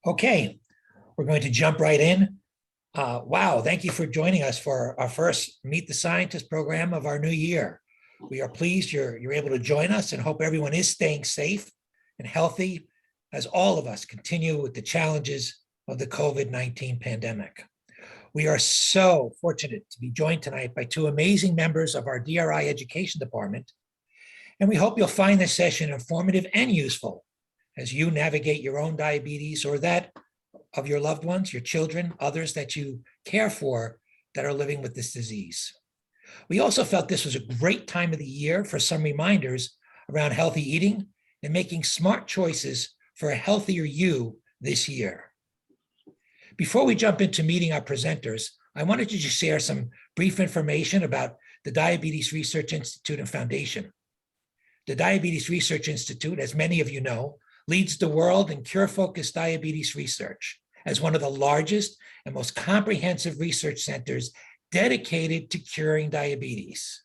Okay, we're going to jump right in. Wow, thank you for joining us for our first Meet the Scientist program of our new year. We are pleased you're able to join us and hope everyone is staying safe and healthy as all of us continue with the challenges of the COVID-19 pandemic. We are so fortunate to be joined tonight by two amazing members of our DRI Education Department, and we hope you'll find this session informative and useful as you navigate your own diabetes or that of your loved ones, your children, others that you care for that are living with this disease. We also felt this was a great time of the year for some reminders around healthy eating and making smart choices for a healthier you this year. Before we jump into meeting our presenters, I wanted to just share some brief information about the Diabetes Research Institute and Foundation. The Diabetes Research Institute, as many of you know, leads the world in cure-focused diabetes research as one of the largest and most comprehensive research centers dedicated to curing diabetes.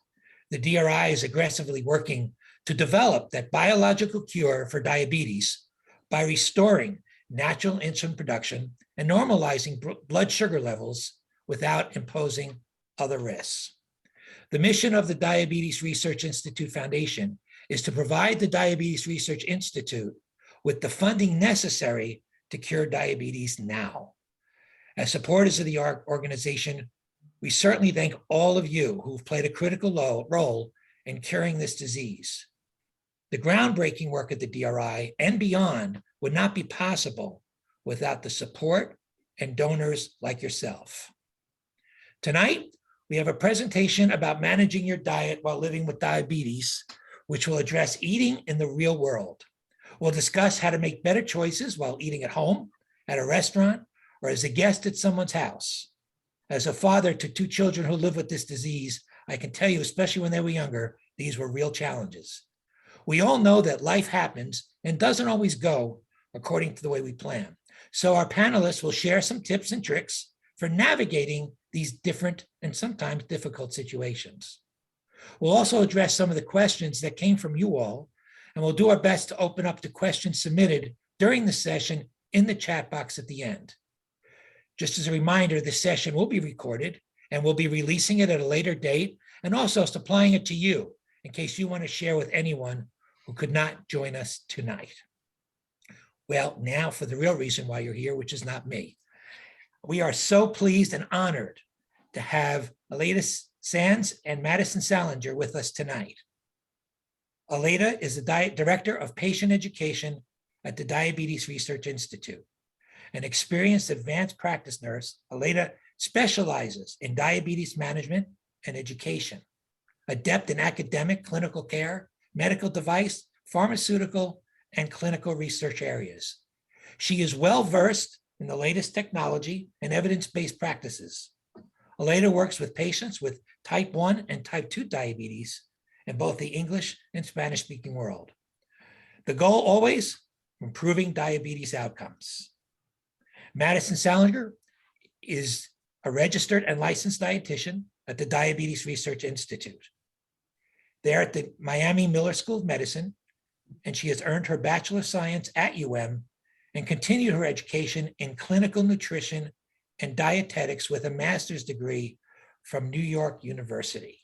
The DRI is aggressively working to develop that biological cure for diabetes by restoring natural insulin production and normalizing blood sugar levels without imposing other risks. The mission of the Diabetes Research Institute Foundation is to provide the Diabetes Research Institute with the funding necessary to cure diabetes now. As supporters of the organization, we certainly thank all of you who've played a critical role in curing this disease. The groundbreaking work of the DRI and beyond would not be possible without the support and donors like yourself. Tonight, we have a presentation about managing your diet while living with diabetes, which will address eating in the real world. We'll discuss how to make better choices while eating at home, at a restaurant, or as a guest at someone's house. As a father to two children who live with this disease, I can tell you, especially when they were younger, these were real challenges. We all know that life happens and doesn't always go according to the way we plan. So our panelists will share some tips and tricks for navigating these different and sometimes difficult situations. We'll also address some of the questions that came from you all, and we'll do our best to open up to questions submitted during the session in the chat box at the end. Just as a reminder, this session will be recorded and we'll be releasing it at a later date and also supplying it to you in case you want to share with anyone who could not join us tonight. Well, now for the real reason why you're here, which is not me. We are so pleased and honored to have Aleida Saenz and Maddison Saalinger with us tonight. Aleida is the Director of Patient Education at the Diabetes Research Institute. An experienced advanced practice nurse, Aleida specializes in diabetes management and education, adept in academic, clinical care, medical device, pharmaceutical, and clinical research areas. She is well-versed in the latest technology and evidence-based practices. Aleida works with patients with type 1 and type 2 diabetes in both the English and Spanish-speaking world. The goal always, improving diabetes outcomes. Maddison Saalinger is a registered and licensed dietitian at the Diabetes Research Institute. They're at the Miami Miller School of Medicine, and she has earned her Bachelor of Science at UM and continued her education in clinical nutrition and dietetics with a master's degree from New York University.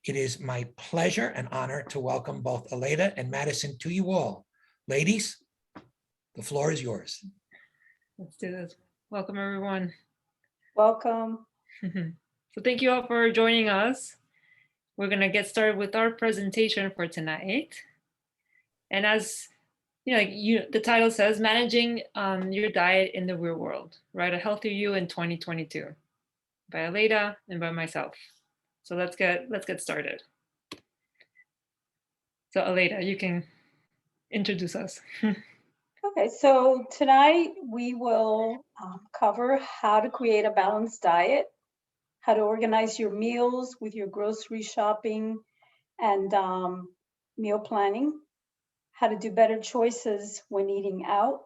It is my pleasure and honor to welcome both Aleida and Maddison to you all. Ladies, the floor is yours. Let's do this. Welcome, everyone. Welcome. So thank you all for joining us. We're going to get started with our presentation for tonight. And as the title says, managing your diet in the real world, right? A healthier you in 2022 by Aleida and by myself. So let's get started. So Aleida, you can introduce us. Okay, so tonight we will cover how to create a balanced diet, how to organize your meals with your grocery shopping and meal planning, how to do better choices when eating out,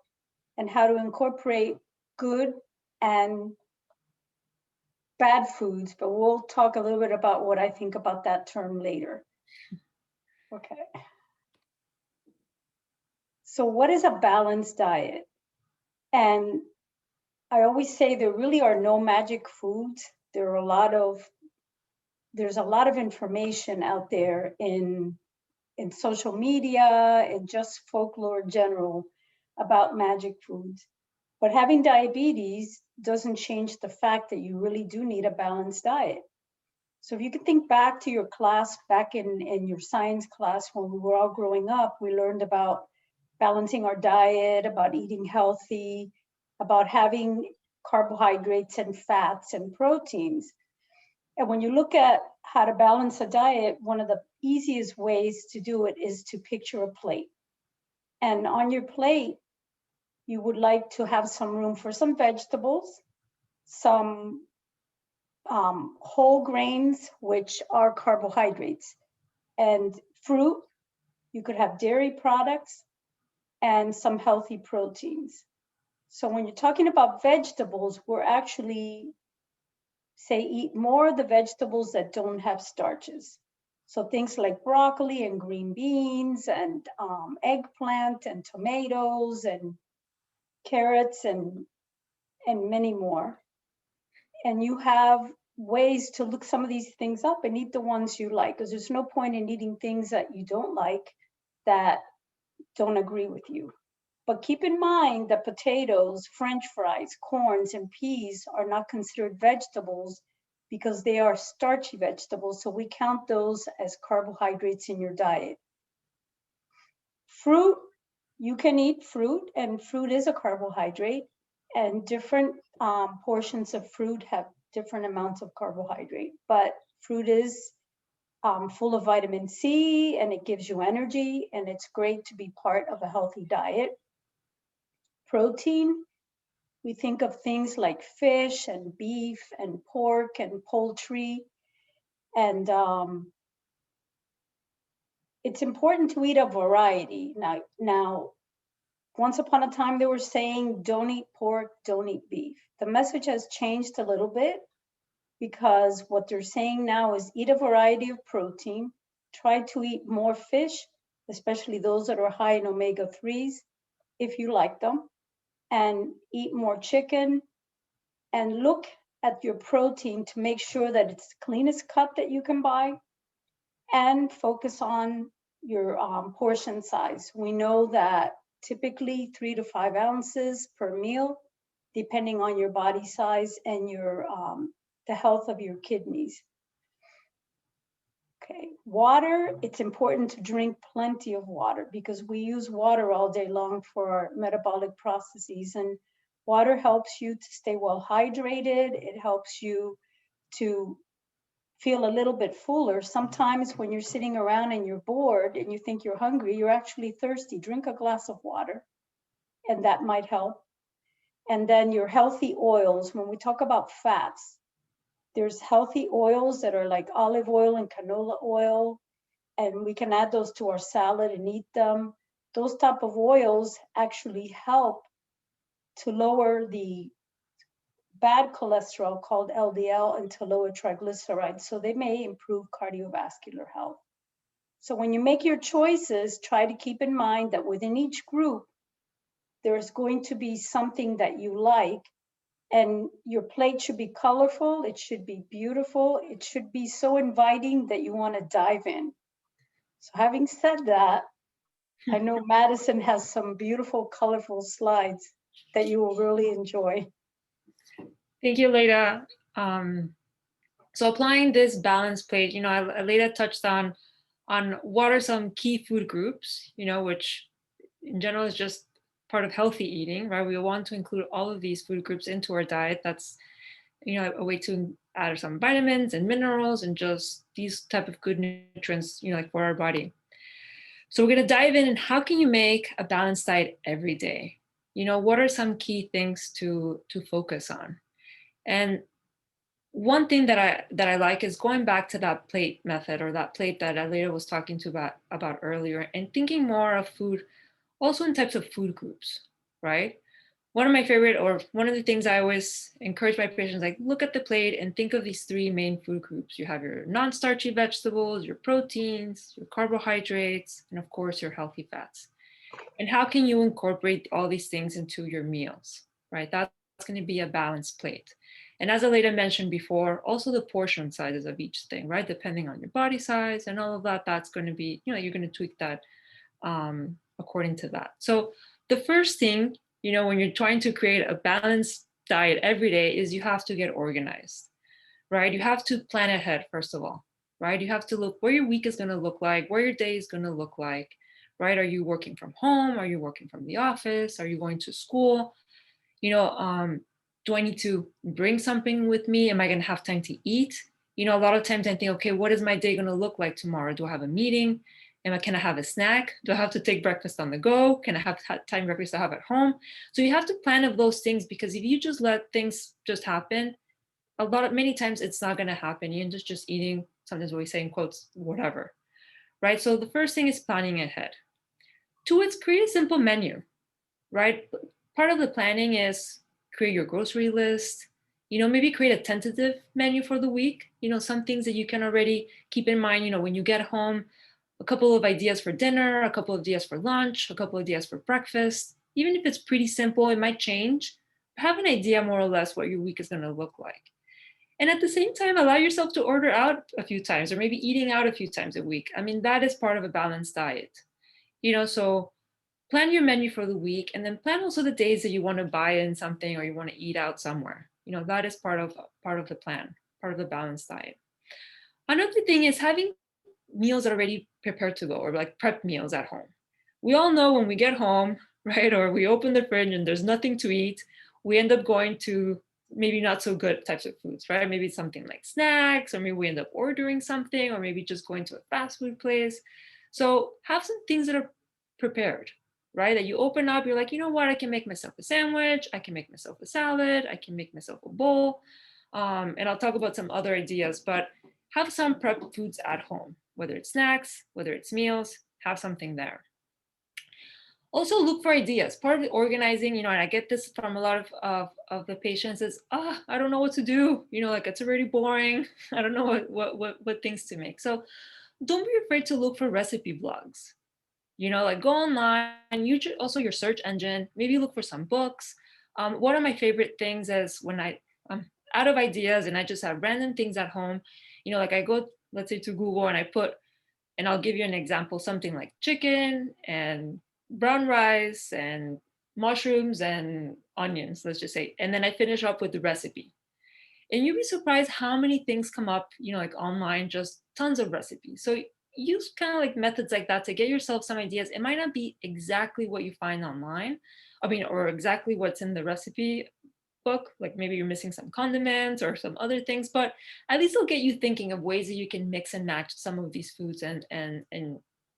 and how to incorporate good and bad foods, but we'll talk a little bit about what I think about that term later. Okay. So what is a balanced diet? And I always say there really are no magic foods. There's a lot of information out there in social media and just folklore in general about magic foods. But having diabetes doesn't change the fact that you really do need a balanced diet. So if you can think back to your class, back in your science class when we were all growing up, we learned about balancing our diet, about eating healthy, about having carbohydrates and fats and proteins. And when you look at how to balance a diet, one of the easiest ways to do it is to picture a plate. And on your plate, you would like to have some room for some vegetables, some whole grains, which are carbohydrates, and fruit. You could have dairy products and some healthy proteins. So when you're talking about vegetables, we're actually say eat more of the vegetables that don't have starches. So things like broccoli and green beans and eggplant and tomatoes and carrots and many more. And you have ways to look some of these things up and eat the ones you like, because there's no point in eating things that you don't like that don't agree with you. But keep in mind that potatoes, French fries, corns, and peas are not considered vegetables because they are starchy vegetables. So we count those as carbohydrates in your diet. Fruit, you can eat fruit, and fruit is a carbohydrate, and different portions of fruit have different amounts of carbohydrate. But fruit is full of vitamin C, and it gives you energy, and it's great to be part of a healthy diet. Protein, we think of things like fish and beef and pork and poultry. And it's important to eat a variety. Now, once upon a time, they were saying, don't eat pork, don't eat beef. The message has changed a little bit because what they're saying now is eat a variety of protein, try to eat more fish, especially those that are high in omega-3s, if you like them, and eat more chicken, and look at your protein to make sure that it's the cleanest cut that you can buy, and focus on your portion size. We know that typically 3 to 5 ounces per meal, depending on your body size and your the health of your kidneys. Okay, water, it's important to drink plenty of water because we use water all day long for our metabolic processes, and water helps you to stay well hydrated. It helps you to feel a little bit fuller. Sometimes when you're sitting around and you're bored and you think you're hungry, you're actually thirsty. Drink a glass of water, and that might help. And then your healthy oils, when we talk about fats, there's healthy oils that are like olive oil and canola oil, and we can add those to our salad and eat them. Those type of oils actually help to lower the bad cholesterol called LDL and to lower triglycerides. So they may improve cardiovascular health. So when you make your choices, try to keep in mind that within each group, there's going to be something that you like, and your plate should be colorful. It should be beautiful. It should be so inviting that you want to dive in. So having said that, I know Maddison has some beautiful, colorful slides that you will really enjoy. Thank you, Aleida. So applying this balanced plate, Aleida touched on what are some key food groups, which in general is just part of healthy eating, right? We want to include all of these food groups into our diet. That's, a way to add some vitamins and minerals and just these type of good nutrients, like for our body. So we're going to dive in, and how can you make a balanced diet every day? What are some key things to focus on? And one thing that I like is going back to that plate method, or that plate that Aleida was talking to about earlier, and thinking more of food also in types of food groups, right? One of my favorite, or one of the things I always encourage my patients, like, look at the plate and think of these 3 main food groups. You have your non-starchy vegetables, your proteins, your carbohydrates, and of course your healthy fats. And how can you incorporate all these things into your meals, right? That's going to be a balanced plate. And as Aleida mentioned before, also the portion sizes of each thing, right? Depending on your body size and all of that, that's going to be, you're going to tweak that according to that. So the first thing, when you're trying to create a balanced diet every day is you have to get organized, right? You have to plan ahead, first of all, right? You have to look where your week is going to look like, where your day is going to look like, right? Are you working from home? Are you working from the office? Are you going to school? Do I need to bring something with me? Am I going to have time to eat? A lot of times I think, okay, what is my day going to look like tomorrow? Do I have a meeting? Can I have a snack? Do I have to take breakfast on the go? Can I have time breakfast I have at home? So you have to plan of those things, because if you just let things just happen, many times it's not going to happen. You're just eating, sometimes we say in quotes, whatever, right? So the first thing is planning ahead. 2, it's create a simple menu, right? Part of the planning is create your grocery list, maybe create a tentative menu for the week, some things that you can already keep in mind, when you get home, a couple of ideas for dinner, a couple of ideas for lunch, a couple of ideas for breakfast. Even if it's pretty simple, it might change. Have an idea more or less what your week is going to look like. And at the same time, allow yourself to order out a few times, or maybe eating out a few times a week. That is part of a balanced diet. So plan your menu for the week, and then plan also the days that you want to buy in something or you want to eat out somewhere. That is part of the plan, part of the balanced diet. Another thing is having meals already prepared to go, or like prep meals at home. We all know when we get home, right, or we open the fridge and there's nothing to eat, we end up going to maybe not so good types of foods, right? Maybe it's something like snacks, or maybe we end up ordering something, or maybe just going to a fast food place. So have some things that are prepared, right? That you open up, you're like, you know what, I can make myself a sandwich, I can make myself a salad, I can make myself a bowl. And I'll talk about some other ideas, but have some prep foods at home, whether it's snacks, whether it's meals, have something there. Also look for ideas. Part of the organizing, and I get this from a lot of the patients is, I don't know what to do. Like it's already boring. I don't know what things to make. So don't be afraid to look for recipe blogs. Like go online, use also your search engine, maybe look for some books. One of my favorite things is when I'm out of ideas and I just have random things at home, like I go, let's say, to Google and I'll give you an example, something like chicken and brown rice and mushrooms and onions, let's just say. And then I finish up with the recipe. And you'd be surprised how many things come up, like online, just tons of recipes. So use kind of like methods like that to get yourself some ideas. It might not be exactly what you find online, or exactly what's in the recipe book, like maybe you're missing some condiments or some other things, but at least it'll get you thinking of ways that you can mix and match some of these foods, and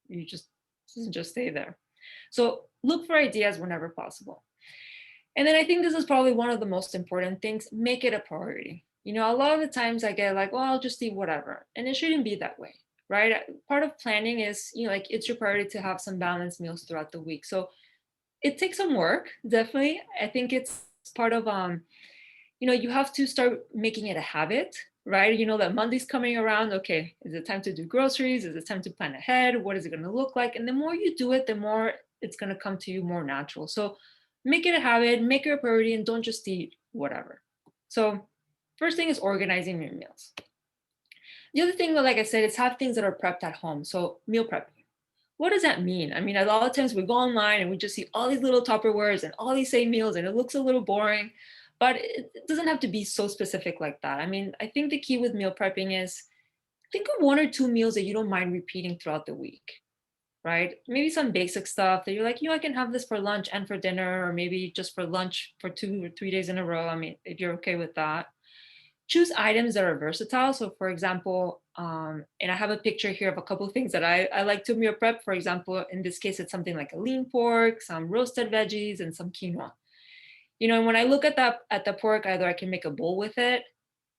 you just doesn't just stay there. So look for ideas whenever possible. And then I think this is probably one of the most important things, make it a priority. A lot of the times I get like, well, I'll just eat whatever. And it shouldn't be that way, right? Part of planning is, like it's your priority to have some balanced meals throughout the week. So it takes some work, definitely. I think it's part of, you have to start making it a habit, right? That Monday's coming around. Okay, is it time to do groceries? Is it time to plan ahead? What is it going to look like? And the more you do it, the more it's going to come to you more natural. So make it a habit, make it a priority, and don't just eat whatever. So first thing is organizing your meals. The other thing, like I said, is have things that are prepped at home. So meal prepping. What does that mean? A lot of times we go online and we just see all these little Tupperwares and all these same meals, and it looks a little boring, but it doesn't have to be so specific like that. I think the key with meal prepping is think of 1 or 2 meals that you don't mind repeating throughout the week, right? Maybe some basic stuff that you're like, I can have this for lunch and for dinner, or maybe just for lunch for 2 or 3 days in a row. If you're okay with that. Choose items that are versatile. So for example, and I have a picture here of a couple of things that I like to meal prep. For example, in this case, it's something like a lean pork, some roasted veggies, and some quinoa. And when I look at the pork, either I can make a bowl with it,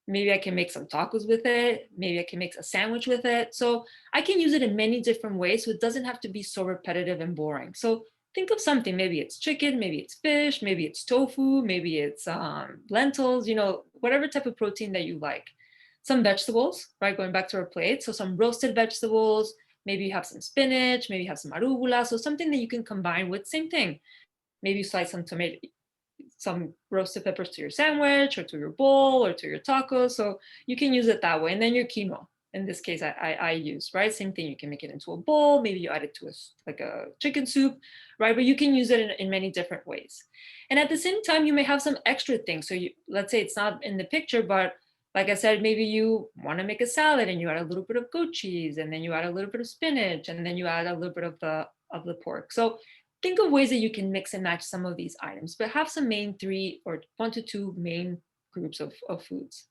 maybe I can make some tacos with it, maybe I can make a sandwich with it. So I can use it in many different ways, so it doesn't have to be so repetitive and boring. So think of something, maybe it's chicken, maybe it's fish, maybe it's tofu, maybe it's lentils, whatever type of protein that you like. Some vegetables, right? Going back to our plate. So some roasted vegetables, Maybe you have some spinach, maybe you have some arugula. So something that you can combine with, same thing. Maybe you slice some roasted peppers to your sandwich or to your bowl or to your tacos. So you can use it that way. And then your quinoa, in this case, I use, right? Same thing, you can make it into a bowl. Maybe you add it to like a chicken soup, right? But you can use it in many different ways. And at the same time, you may have some extra things. So let's say it's not in the picture, but like I said, maybe you want to make a salad and you add a little bit of goat cheese, and then you add a little bit of spinach, and then you add a little bit of the pork. So think of ways that you can mix and match some of these items, but have some main 3 or 1 to 2 main groups of foods.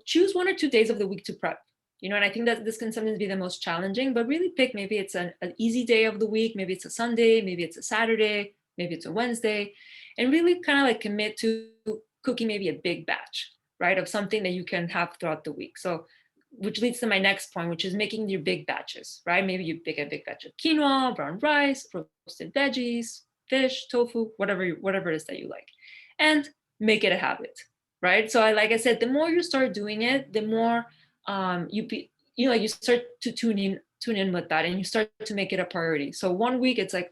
Choose 1 or 2 days of the week to prep. And I think that this can sometimes be the most challenging, but really pick, maybe it's an easy day of the week, maybe it's a Sunday, maybe it's a Saturday, maybe it's a Wednesday, and really kind of like commit to cooking maybe a big batch, right, of something that you can have throughout the week. So, which leads to my next point, which is making your big batches, right? Maybe you pick a big batch of quinoa, brown rice, roasted veggies, fish, tofu, whatever it is that you like, and make it a habit, right? So like I said, the more you start doing it, the more you start to tune in with that, and you start to make it a priority. So 1 week it's like,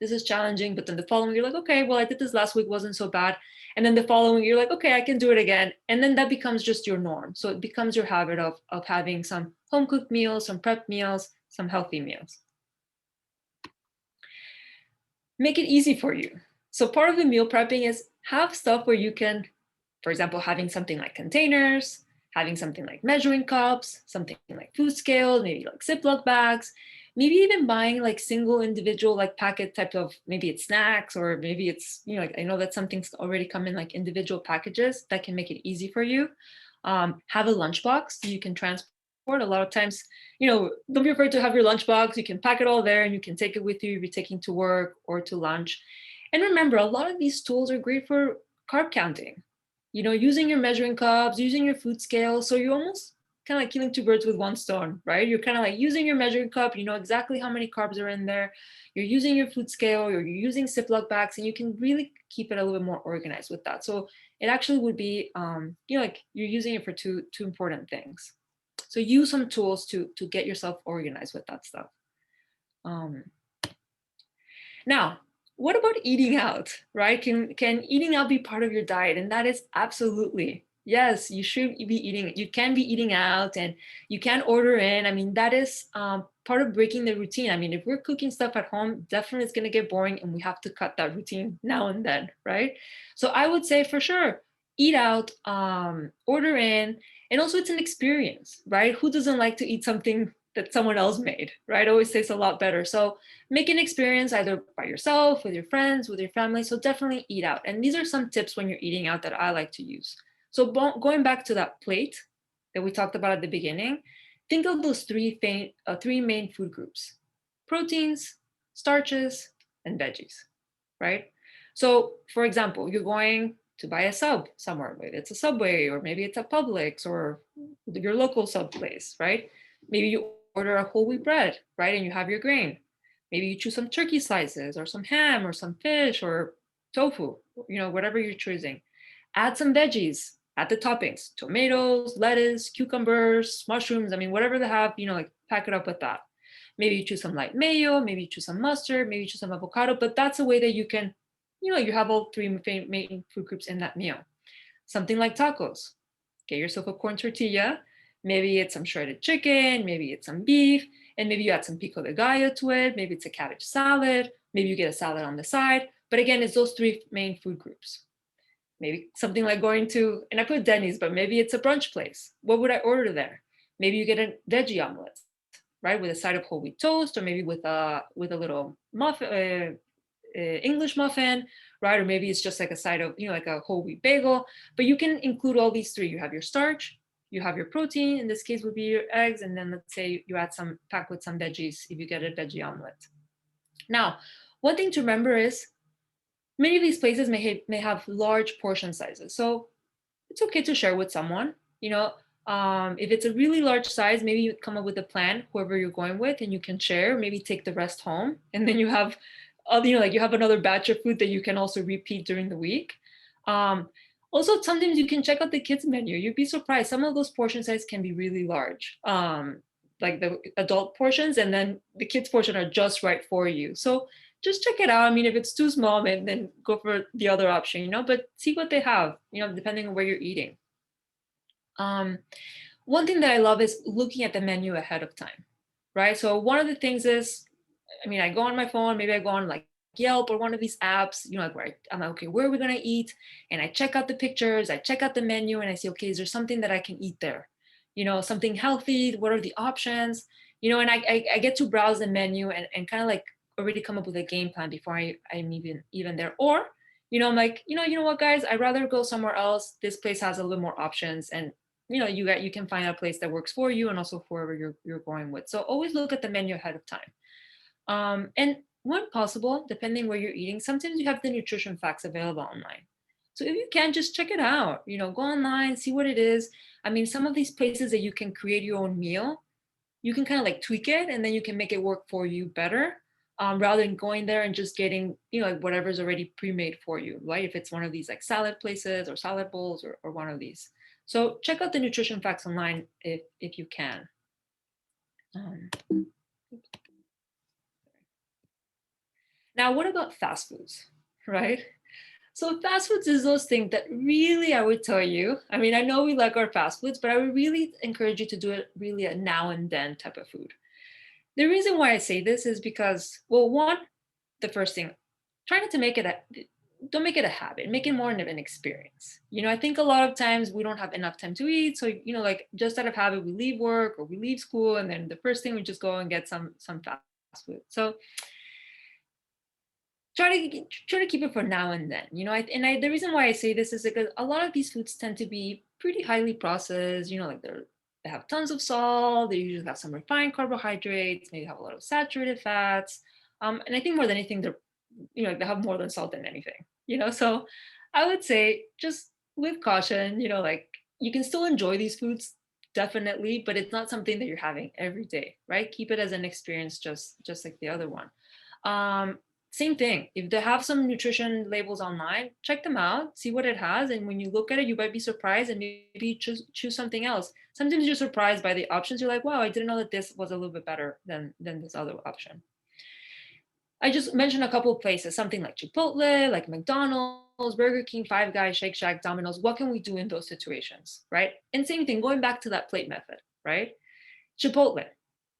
this is challenging, but then the following you're like, okay, well, I did this last week, wasn't so bad. And then the following you're like, okay, I can do it again. And then that becomes just your norm. So it becomes your habit of having some home cooked meals, some prep meals, some healthy meals. Make it easy for you. So part of the meal prepping is have stuff where you can, for example, having something like containers, having something like measuring cups, something like food scales, maybe like Ziploc bags, maybe even buying like single individual like packet type of, maybe it's snacks, or maybe it's, like I know that some things already come in like individual packages that can make it easy for you. Have a lunchbox so you can transport. A lot of times, don't be afraid to have your lunchbox. You can pack it all there and you can take it with you if you're taking to work or to lunch. And remember, a lot of these tools are great for carb counting. Using your measuring cups, using your food scale. So you're almost kind of like killing 2 birds with 1 stone, right? You're kind of like using your measuring cup, you know exactly how many carbs are in there. You're using your food scale, or you're using Ziploc bags, and you can really keep it a little bit more organized with that. So it actually would be, like you're using it for two important things. So use some tools to get yourself organized with that stuff. Now, what about eating out, right? Can eating out be part of your diet? And that is absolutely, yes, you should be eating. You can be eating out and you can order in. I mean, that is part of breaking the routine. I mean, if we're cooking stuff at home, definitely it's going to get boring and we have to cut that routine now and then, right? So I would say for sure, eat out, order in, and also it's an experience, right? Who doesn't like to eat something that someone else made, right? Always tastes a lot better. So make an experience either by yourself, with your friends, with your family. So definitely eat out. And these are some tips when you're eating out that I like to use. So going back to that plate that we talked about at the beginning, think of those three main food groups: proteins, starches, and veggies, right? So for example, you're going to buy a sub somewhere, maybe it's a Subway, or maybe it's a Publix, or your local sub place, right? Maybe you order a whole wheat bread, right? And you have your grain. Maybe you choose some turkey slices or some ham or some fish or tofu, whatever you're choosing. Add some veggies, add the toppings: tomatoes, lettuce, cucumbers, mushrooms. I mean, whatever they have, like pack it up with that. Maybe you choose some light mayo, maybe you choose some mustard, maybe you choose some avocado, but that's a way that you can, you have all three main food groups in that meal. Something like tacos. Get yourself a corn tortilla. Maybe it's some shredded chicken, maybe it's some beef, and maybe you add some pico de gallo to it. Maybe it's a cabbage salad. Maybe you get a salad on the side. But again, it's those three main food groups. Maybe something like going to, and I put Denny's, but maybe it's a brunch place. What would I order there? Maybe you get a veggie omelet, right, with a side of whole wheat toast, or maybe with a little muffin, English muffin, right? Or maybe it's just like a side of, like a whole wheat bagel. But you can include all these three. You have your starch, you have your protein, in this case would be your eggs, and then let's say you add some, pack with some veggies if you get a veggie omelet. Now, one thing to remember is many of these places may have large portion sizes. So it's okay to share with someone, if it's a really large size, maybe you come up with a plan, whoever you're going with, and you can share, maybe take the rest home. And then you have, you have another batch of food that you can also repeat during the week. Also, sometimes you can check out the kids menu. You'd be surprised. Some of those portion sizes can be really large. like the adult portions, and then the kids portion are just right for you. So just check it out. I mean, if it's too small, then go for the other option, but see what they have, depending on where you're eating. One thing that I love is looking at the menu ahead of time, right? So one of the things is, I mean, I go on my phone, maybe I go on like Yelp or one of these apps, like where I'm like, okay, where are we gonna eat? And I check out the pictures, I check out the menu, and I say, okay, is there something that I can eat there? Something healthy, what are the options? And I get to browse the menu and kind of like already come up with a game plan before I'm even there. Or, I'm like, you know what, guys, I'd rather go somewhere else. This place has a little more options, and you can find a place that works for you and also for whoever you're going with. So always look at the menu ahead of time. And when possible, depending where you're eating, sometimes you have the nutrition facts available online. So if you can, just check it out, go online, see what it is. I mean, some of these places that you can create your own meal, you can kind of like tweak it and then you can make it work for you better, rather than going there and just getting, like whatever's already pre-made for you, right? If it's one of these like salad places or salad bowls or one of these. So check out the nutrition facts online if you can. Now, what about fast foods, right? So fast foods is those things that really, I would tell you, I mean, I know we like our fast foods, but I would really encourage you to do it really a now and then type of food. The reason why I say this is because, well, one, the first thing, try not to don't make it a habit, make it more of an experience. I think a lot of times we don't have enough time to eat. So, like just out of habit, we leave work or we leave school, and then the first thing we just go and get some fast food. So try to keep it for now and then, the reason why I say this is because a lot of these foods tend to be pretty highly processed, like they have tons of salt, they usually have some refined carbohydrates, maybe have a lot of saturated fats, and I think more than anything, they have more than salt than anything, so I would say just with caution, like you can still enjoy these foods definitely, but it's not something that you're having every day, right? Keep it as an experience, just like the other one. Same thing, if they have some nutrition labels online, check them out, see what it has. And when you look at it, you might be surprised and maybe choose something else. Sometimes you're surprised by the options. You're like, wow, I didn't know that this was a little bit better than this other option. I just mentioned a couple of places, something like Chipotle, like McDonald's, Burger King, Five Guys, Shake Shack, Domino's. What can we do in those situations, right? And same thing, going back to that plate method, right? Chipotle,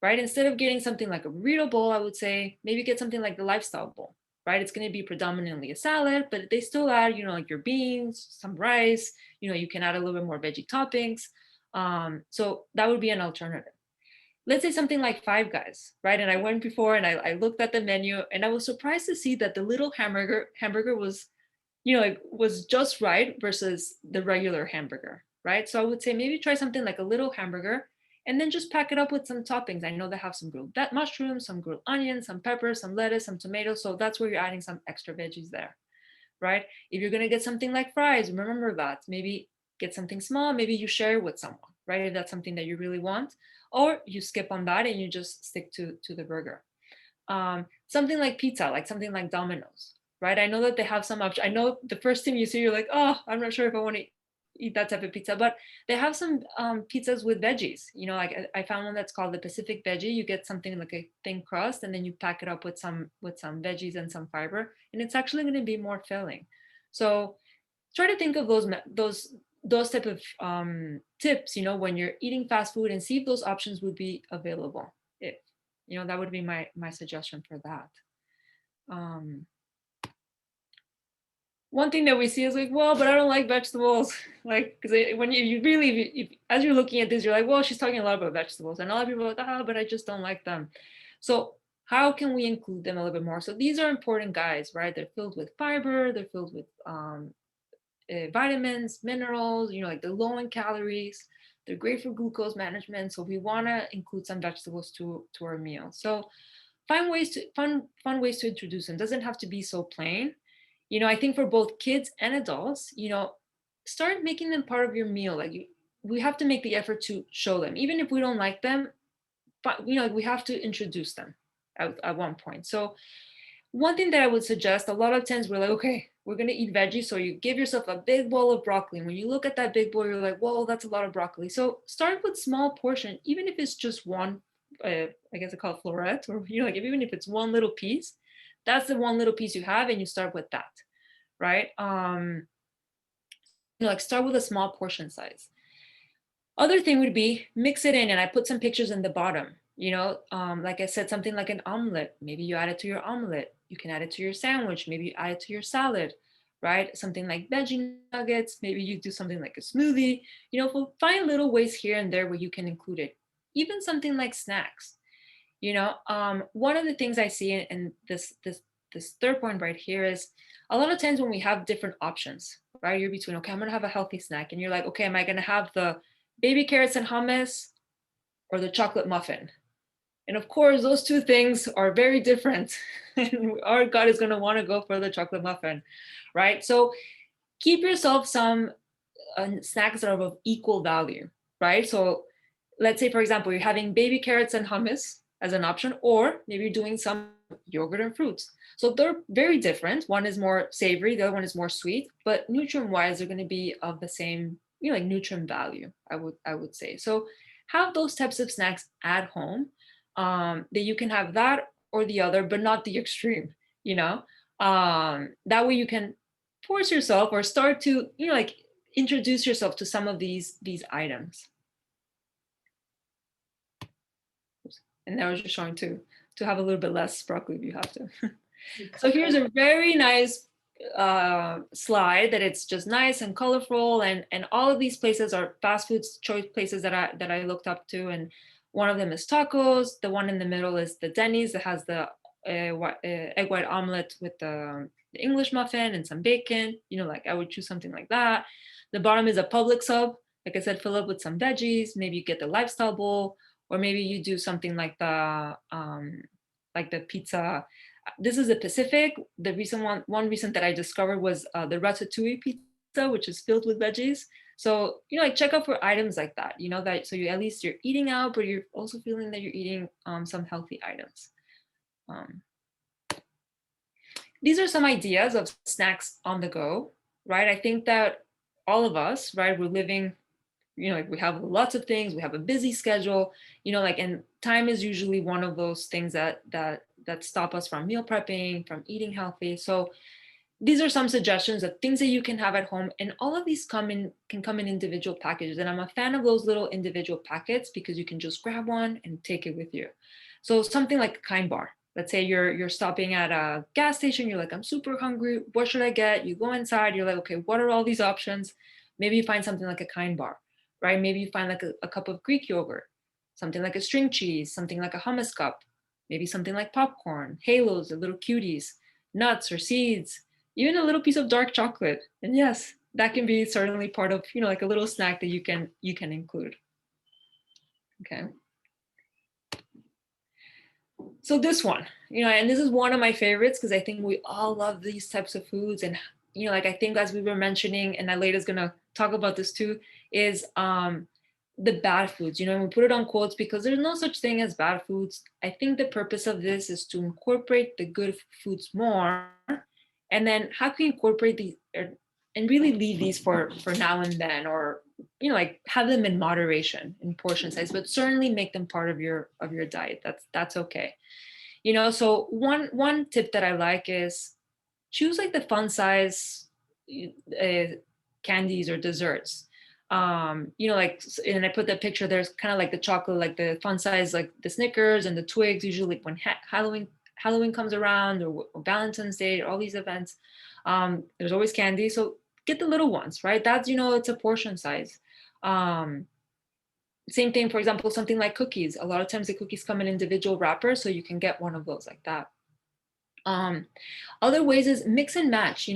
right? Instead of getting something like a burrito bowl, I would say maybe get something like the lifestyle bowl, right? It's going to be predominantly a salad, but they still add, like your beans, some rice, you can add a little bit more veggie toppings. So that would be an alternative. Let's say something like Five Guys, right? And I went before and I looked at the menu and I was surprised to see that the little hamburger was, was just right versus the regular hamburger, right? So I would say maybe try something like a little hamburger and then just pack it up with some toppings. I know they have some grilled mushrooms, some grilled onions, some peppers, some lettuce, some tomatoes. So that's where you're adding some extra veggies there, right? If you're going to get something like fries, remember that. Maybe get something small. Maybe you share it with someone, right? If that's something that you really want. Or you skip on that and you just stick to the burger. Something like pizza, like something like Domino's, right? I know that they have some options. I know the first thing you see, you're like, oh, I'm not sure if I want to eat that type of pizza, but they have some pizzas with veggies. Like I found one that's called the Pacific Veggie. You get something like a thin crust, and then you pack it up with some veggies and some fiber, and it's actually going to be more filling. So try to think of those type of tips, when you're eating fast food, and see if those options would be available. If that would be my suggestion for that. One thing that we see is like, well, but I don't like vegetables. Like, because when you really, as you're looking at this, you're like, well, she's talking a lot about vegetables, and a lot of people are like, but I just don't like them. So how can we include them a little bit more? So these are important guys, right? They're filled with fiber, they're filled with vitamins, minerals, like they're low in calories, they're great for glucose management. So we want to include some vegetables to our meal. So find ways to fun ways to introduce them. Doesn't have to be so plain. I think for both kids and adults, start making them part of your meal. Like we have to make the effort to show them, even if we don't like them, but we have to introduce them at one point. So one thing that I would suggest, a lot of times we're like, okay, we're going to eat veggies. So you give yourself a big bowl of broccoli. And when you look at that big bowl, you're like, whoa, that's a lot of broccoli. So start with small portion, even if it's just one I guess I call it floret, or like even if it's one little piece, that's the one little piece you have, and you start with that, right? Like start with a small portion size. Other thing would be mix it in, and I put some pictures in the bottom. Like I said, something like an omelet. Maybe you add it to your omelet. You can add it to your sandwich. Maybe you add it to your salad, right? Something like veggie nuggets. Maybe you do something like a smoothie. We'll find little ways here and there where you can include it. Even something like snacks. One of the things I see in this third point right here is a lot of times when we have different options, right? You're between, okay, I'm gonna have a healthy snack, and you're like, okay, am I gonna have the baby carrots and hummus or the chocolate muffin? And of course, those two things are very different. And our gut is gonna wanna go for the chocolate muffin, right? So keep yourself some snacks that are of equal value, right? So let's say, for example, you're having baby carrots and hummus as an option, or maybe you're doing some yogurt and fruits. So they're very different. One is more savory, the other one is more sweet, but nutrient-wise, they're gonna be of the same, like nutrient value, I would say. So have those types of snacks at home, that you can have that or the other, but not the extreme, that way you can force yourself or start to, like introduce yourself to some of these items. And now I was just showing to have a little bit less broccoli if you have to. So here's a very nice slide that it's just nice and colorful, and all of these places are fast food choice places that I looked up to, and one of them is tacos. The one in the middle is the Denny's that has the egg white omelet with the English muffin and some bacon. Like I would choose something like that. The bottom is a Publix sub, like I said, fill up with some veggies. Maybe you get the lifestyle bowl, or maybe you do something like the pizza. This is a Pacific. The one recent that I discovered was the ratatouille pizza, which is filled with veggies. So, like check out for items like that, that so you at least you're eating out, but you're also feeling that you're eating some healthy items. These are some ideas of snacks on the go, right? I think that all of us, right, we're living, like we have lots of things, we have a busy schedule, and time is usually one of those things that stop us from meal prepping, from eating healthy. So these are some suggestions of things that you can have at home, and all of these can come in individual packages. And I'm a fan of those little individual packets because you can just grab one and take it with you. So something like a Kind bar. Let's say you're stopping at a gas station, you're like, I'm super hungry, what should I get? You go inside, you're like, okay, what are all these options? Maybe you find something like a Kind bar, right? Maybe you find like a cup of Greek yogurt, something like a string cheese, something like a hummus cup, maybe something like popcorn, halos, the little cuties, nuts or seeds, even a little piece of dark chocolate. And yes, that can be certainly part of, like a little snack that you can include. Okay. So this one, and this is one of my favorites because I think we all love these types of foods. And, like I think as we were mentioning, and Aleida's going to talk about this too, is the bad foods. We put it on quotes because there's no such thing as bad foods. I think the purpose of this is to incorporate the good foods more. And then how can you incorporate these and really leave these for now and then, or, like have them in moderation in portion size, but certainly make them part of your diet. That's okay. So one tip that I like is choose like the fun size candies or desserts. Like, and I put the picture, there's kind of like the chocolate, like the fun size, like the Snickers and the Twigs, usually when Halloween comes around, or Valentine's Day, or all these events, there's always candy. So get the little ones, right? That's, it's a portion size. Same thing, for example, something like cookies. A lot of times the cookies come in individual wrappers, so you can get one of those like that. Other ways is mix and match.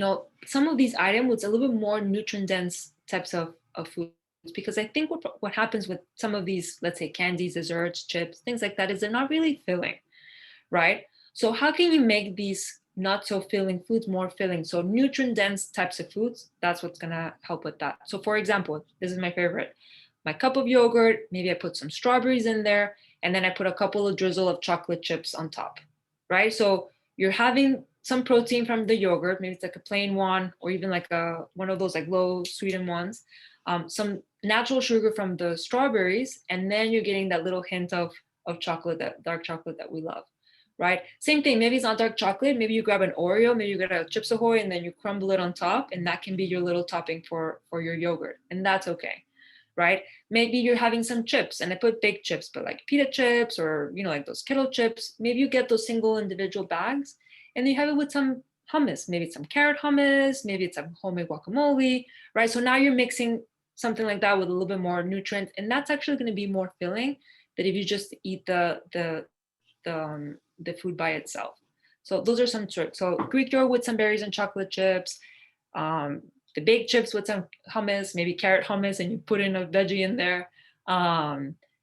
Some of these items with a little bit more nutrient dense types of foods, because I think what happens with some of these, let's say candies, desserts, chips, things like that, is they're not really filling, right? So how can you make these not so filling foods more filling? So nutrient dense types of foods, that's what's gonna help with that. So for example, this is my favorite, my cup of yogurt, maybe I put some strawberries in there, and then I put a couple of drizzle of chocolate chips on top, right? So you're having some protein from the yogurt, maybe it's like a plain one, or even like one of those like low sweetened ones, some natural sugar from the strawberries, and then you're getting that little hint of of chocolate, that dark chocolate that we love, right? Same thing, maybe it's not dark chocolate, maybe you grab an Oreo, maybe you get a Chips Ahoy and then you crumble it on top, and that can be your little topping for your yogurt, and that's okay, right? Maybe you're having some chips, and I put baked chips, but like pita chips or, you know, like those kettle chips, maybe you get those single individual bags and you have it with some hummus, maybe it's some carrot hummus, maybe it's some homemade guacamole, right? So now you're mixing something like that with a little bit more nutrients, and that's actually going to be more filling than if you just eat the food by itself. So those are some tricks. So Greek yogurt with some berries and chocolate chips, the baked chips with some hummus, maybe carrot hummus, and you put in a veggie in there.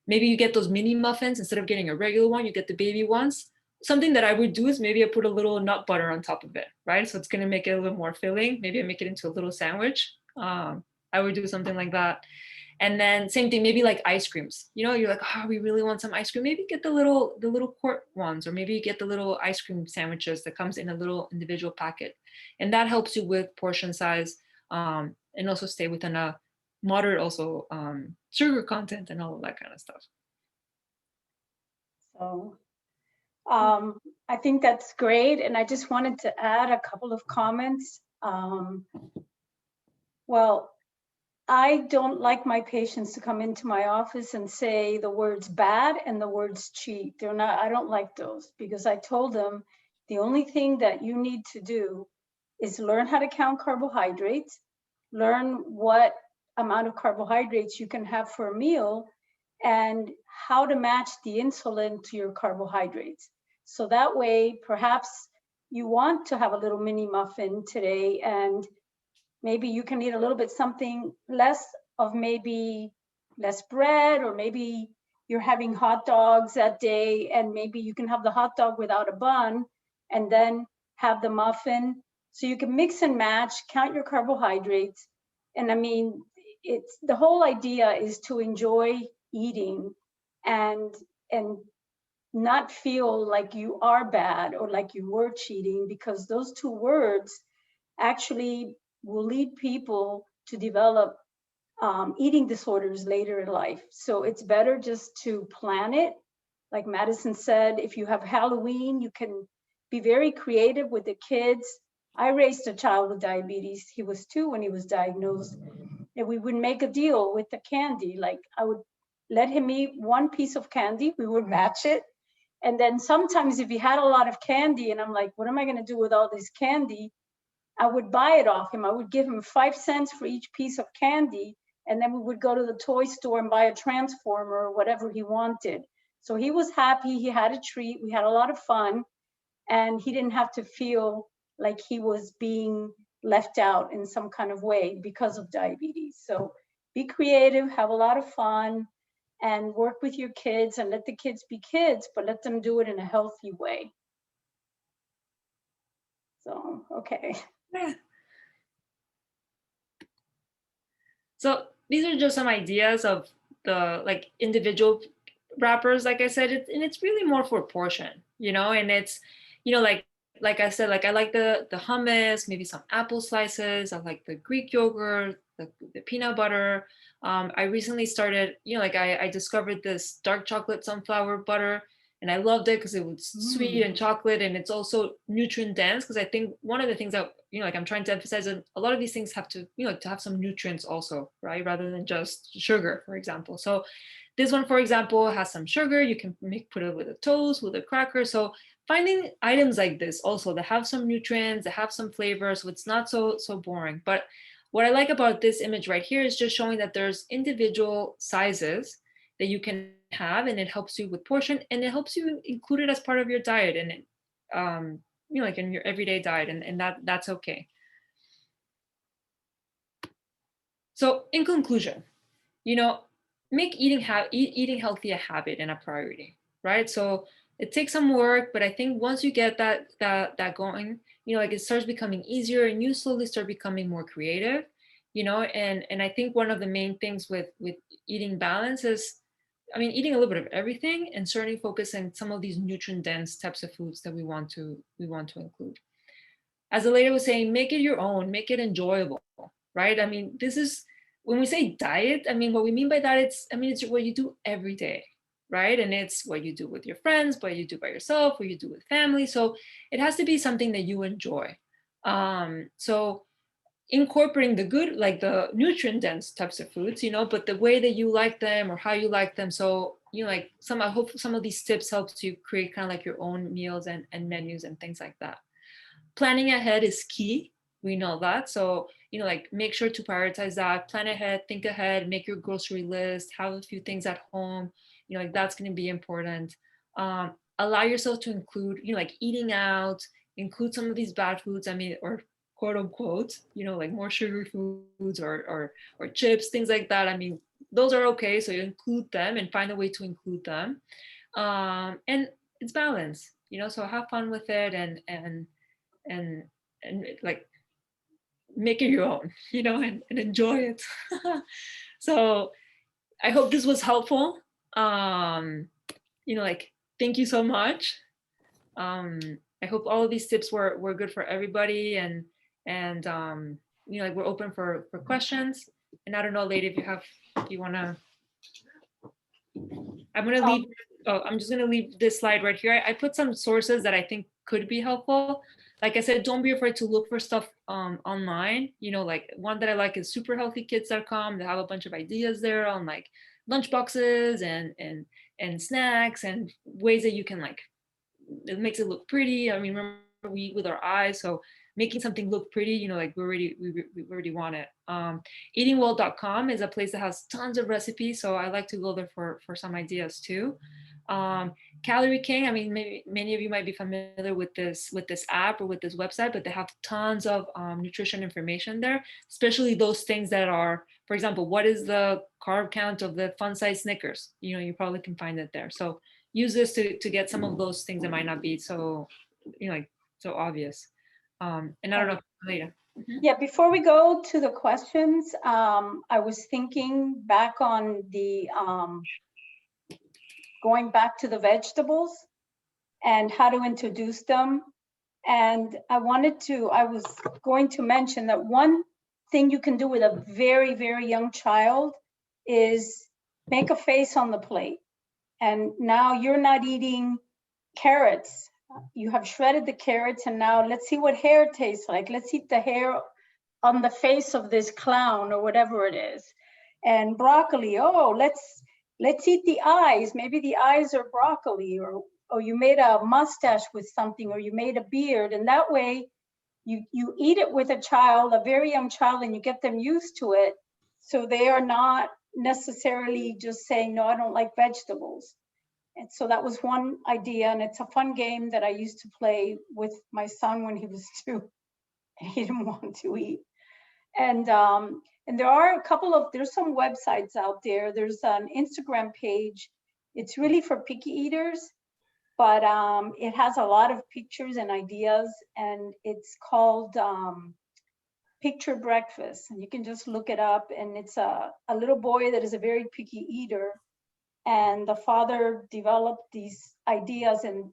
Maybe you get those mini muffins. Instead of getting a regular one, you get the baby ones. Something that I would do is maybe I put a little nut butter on top of it, right? So it's going to make it a little more filling. Maybe I make it into a little sandwich. I would do something like that. And then same thing, maybe like ice creams. You know, you're like, oh, we really want some ice cream. Maybe get the little quart ones, or maybe you get the little ice cream sandwiches that comes in a little individual packet. And that helps you with portion size, and also stay within a moderate also sugar content and all of that kind of stuff. So I think that's great. And I just wanted to add a couple of comments. Well, I don't like my patients to come into my office and say the words bad and the words cheat. They're not, I don't like those, because I told them the only thing that you need to do is learn how to count carbohydrates, learn what amount of carbohydrates you can have for a meal, and how to match the insulin to your carbohydrates. So that way, perhaps you want to have a little mini muffin today, and maybe you can eat a little bit something less of, maybe less bread, or maybe you're having hot dogs that day, and maybe you can have the hot dog without a bun and then have the muffin. So you can mix and match, count your carbohydrates. And I mean, it's the whole idea is to enjoy eating and not feel like you are bad or like you were cheating, because those two words actually will lead people to develop eating disorders later in life. So it's better just to plan it. Like Maddison said, if you have Halloween, you can be very creative with the kids. I raised a child with diabetes. He was 2 when he was diagnosed. And we would make a deal with the candy. Like I would let him eat one piece of candy. We would match it. And then sometimes if he had a lot of candy and I'm like, what am I going to do with all this candy? I would buy it off him. I would give him 5 cents for each piece of candy. And then we would go to the toy store and buy a transformer or whatever he wanted. So he was happy. He had a treat. We had a lot of fun. And he didn't have to feel like he was being left out in some kind of way because of diabetes. So be creative, have a lot of fun, and work with your kids, and let the kids be kids, but let them do it in a healthy way. So, okay. Yeah. So these are just some ideas of the like individual wrappers, like I said, and it's really more for portion, you know, and it's, you know, like I said, like I like the hummus, maybe some apple slices. I like the Greek yogurt, the peanut butter. I recently started, you know, like I discovered this dark chocolate sunflower butter, and I loved it because it was sweet and chocolate, and it's also nutrient dense. Because I think one of the things that, you know, like I'm trying to emphasize that a lot of these things have to, you know, to have some nutrients also, right? Rather than just sugar, for example. So this one, for example, has some sugar. You can put it with a toast, with a cracker. So finding items like this also that have some nutrients, that have some flavor, so it's not so boring. But what I like about this image right here is just showing that there's individual sizes that you can have, and it helps you with portion, and it helps you include it as part of your diet, and it, you know, like in your everyday diet, and that's okay. So in conclusion, you know, make eating healthy a habit and a priority, right? So it takes some work, but I think once you get that going, you know, like it starts becoming easier, and you slowly start becoming more creative, you know, and I think one of the main things with eating balance is, I mean, eating a little bit of everything, and certainly focusing some of these nutrient dense types of foods that we want to include. As Aleida was saying, make it your own, make it enjoyable, right? I mean, this is, when we say diet, I mean, what we mean by that, it's what you do every day, right? And it's what you do with your friends, what you do by yourself, what you do with family. So it has to be something that you enjoy. So incorporating the good, like the nutrient dense types of foods, but the way that you like them or how you like them. So, like I hope some of these tips helps you create kind of like your own meals and menus and things like that. Planning ahead is key. We know that. So, like make sure to prioritize that, plan ahead, think ahead, make your grocery list, have a few things at home, like that's going to be important. Allow yourself to include, like eating out, include some of these bad foods. I mean, or quote unquote, like more sugary foods or chips, things like that. I mean, those are okay. So you include them and find a way to include them. And it's balance, so have fun with it and like make it your own, and enjoy it. So I hope this was helpful. Like, thank you so much. I hope all of these tips were good for everybody, and like we're open for questions. And I don't know, lady, if you want to, I'm just gonna leave this slide right here. I put some sources that I think could be helpful. Like I said, don't be afraid to look for stuff online. Like one that I like is superhealthykids.com. They have a bunch of ideas there on like lunch boxes and snacks and ways that you can like, it makes it look pretty. I mean, remember we eat with our eyes, so making something look pretty, like we already want it. Eatingwell.com is a place that has tons of recipes, so I like to go there for some ideas too. Calorie King, I mean, maybe many of you might be familiar with this app or with this website, but they have tons of nutrition information there, especially those things that are, for example, what is the carb count of the fun size Snickers? You probably can find it there. So use this to get some of those things that might not be so, like so obvious. And I don't know, later. Yeah, before we go to the questions, I was thinking back on the going back to the vegetables and how to introduce them. And I was going to mention that one thing you can do with a very, very young child is make a face on the plate. And now you're not eating carrots. You have shredded the carrots, and now let's see what hair tastes like. Let's eat the hair on the face of this clown or whatever it is. And broccoli, oh, let's eat the eyes. Maybe the eyes are broccoli, or you made a mustache with something, or you made a beard. And that way you eat it with a child, a very young child, and you get them used to it. So they are not necessarily just saying, no, I don't like vegetables. And so that was one idea, and it's a fun game that I used to play with my son when he was 2. He didn't want to eat. And there are there's some websites out there. There's an Instagram page. It's really for picky eaters, but it has a lot of pictures and ideas, and it's called Picture Breakfast. And you can just look it up, and it's a little boy that is a very picky eater. And the father developed these ideas and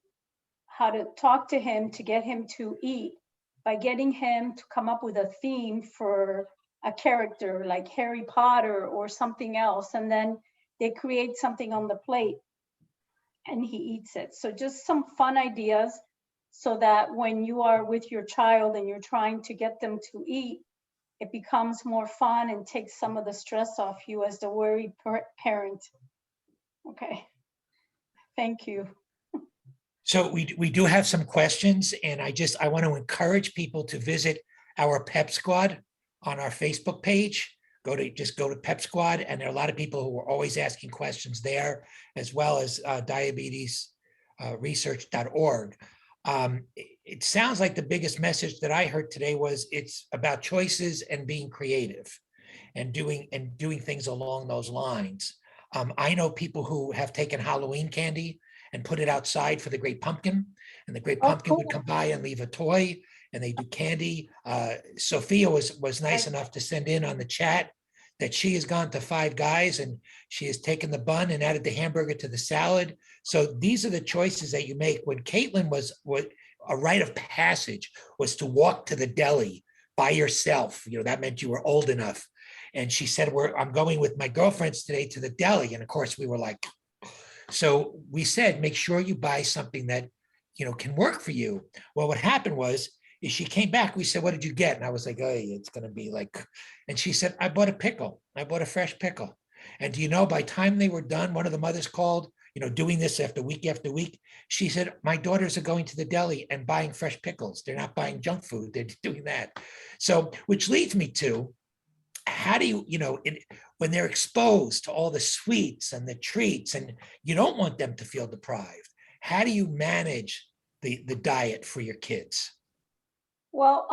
how to talk to him to get him to eat by getting him to come up with a theme for a character like Harry Potter or something else. And then they create something on the plate and he eats it. So just some fun ideas so that when you are with your child and you're trying to get them to eat, it becomes more fun and takes some of the stress off you as the worried parent. Okay, thank you. So we do have some questions, and I want to encourage people to visit our PEP Squad on our Facebook page. Go to PEP Squad, and there are a lot of people who are always asking questions there, as well as diabetesresearch.org. It sounds like the biggest message that I heard today was it's about choices and being creative and doing things along those lines. I know people who have taken Halloween candy and put it outside for the Great Pumpkin, and the Great Pumpkin would come by and leave a toy, and they do candy. Sophia was nice enough to send in on the chat that she has gone to Five Guys and she has taken the bun and added the hamburger to the salad. So these are the choices that you make. When Caitlin was a rite of passage was to walk to the deli by yourself. That meant you were old enough. And she said, I'm going with my girlfriends today to the deli. And of course we were like, So we said, make sure you buy something that, can work for you. Well, what happened was, is she came back, we said, what did you get? And I was like, oh, it's going to be like, and she said, I bought a pickle. I bought a fresh pickle. And do you know, by the time they were done, one of the mothers called, doing this after week, she said, my daughters are going to the deli and buying fresh pickles. They're not buying junk food. They're doing that. So, which leads me to, how do you, when they're exposed to all the sweets and the treats, and you don't want them to feel deprived, how do you manage the diet for your kids? Well,